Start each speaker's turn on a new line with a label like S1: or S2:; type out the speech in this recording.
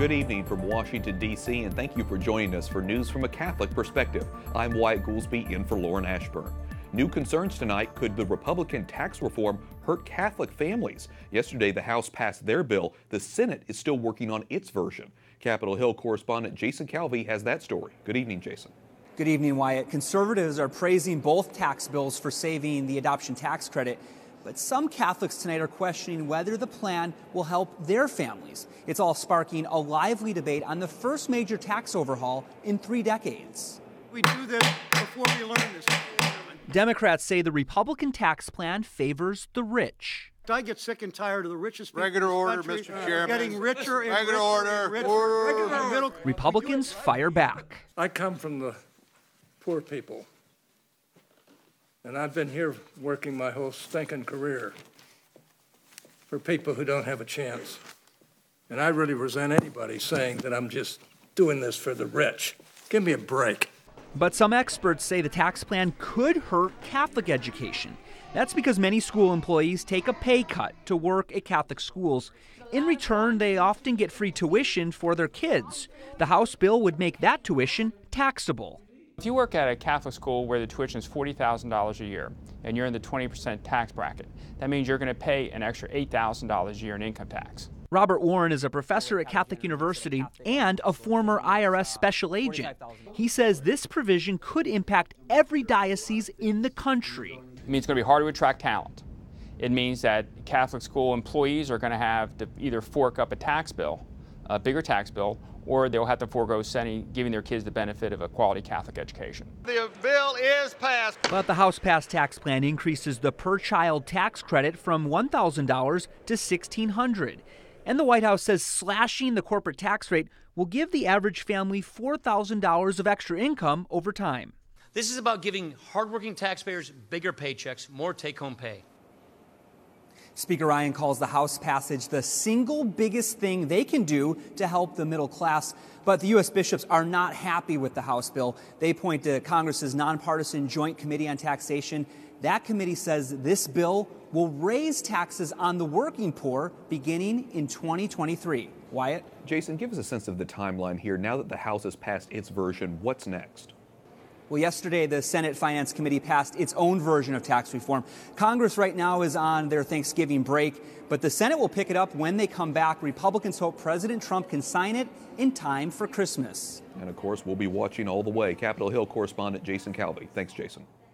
S1: Good evening from Washington, D.C., and thank you for joining us for news from a Catholic perspective. I'm Wyatt Goolsby in for Lauren Ashburn. New concerns tonight: could the Republican tax reform hurt Catholic families? Yesterday, the House passed their bill. The Senate is still working on its version. Capitol Hill correspondent Jason Calvi has that story. Good evening, Jason.
S2: Good evening, Wyatt. Conservatives are praising both tax bills for saving the adoption tax credit, but some Catholics tonight are questioning whether the plan will help their families. It's all sparking a lively debate on the first major tax overhaul in 3 decades.
S3: We do this before we learn this.
S2: Democrats say the Republican tax plan favors the rich.
S3: I get sick and tired of the richest people
S4: Regular
S3: in
S4: order,
S3: this country
S4: Mr. Chairman.
S3: getting richer and
S4: Regular order.
S3: Regular middle.
S2: Republicans fire back.
S5: I come from the poor people, and I've been here working my whole stinking career for people who don't have a chance. And I really resent anybody saying that I'm just doing this for the rich. Give me a break.
S2: But some experts say the tax plan could hurt Catholic education. That's because many school employees take a pay cut to work at Catholic schools. In return, they often get free tuition for their kids. The House bill would make that tuition taxable.
S6: If you work at a Catholic school where the tuition is $40,000 a year and you're in the 20% tax bracket, that means you're going to pay an extra $8,000 a year in income tax.
S2: Robert Warren is a professor at Catholic University and a former IRS special agent. He says this provision could impact every diocese in the country.
S6: It means it's going to be hard to attract talent. It means that Catholic school employees are going to have to either fork up a tax bill, a bigger tax bill, or they'll have to forego giving their kids the benefit of a quality Catholic education.
S4: The bill is passed.
S2: But the House passed tax plan increases the per-child tax credit from $1,000 to $1,600. And the White House says slashing the corporate tax rate will give the average family $4,000 of extra income over time.
S7: This is about giving hardworking taxpayers bigger paychecks, more take-home pay.
S2: Speaker Ryan calls the House passage the single biggest thing they can do to help the middle class. But the U.S. bishops are not happy with the House bill. They point to Congress's nonpartisan Joint Committee on Taxation. That committee says this bill will raise taxes on the working poor beginning in 2023. Wyatt?
S1: Jason, give us a sense of the timeline here. Now that the House has passed its version, what's next?
S2: Well, yesterday, the Senate Finance Committee passed its own version of tax reform. Congress right now is on their Thanksgiving break, but the Senate will pick it up when they come back. Republicans hope President Trump can sign it in time for Christmas.
S1: And of course, we'll be watching all the way. Capitol Hill correspondent Jason Calvi. Thanks, Jason.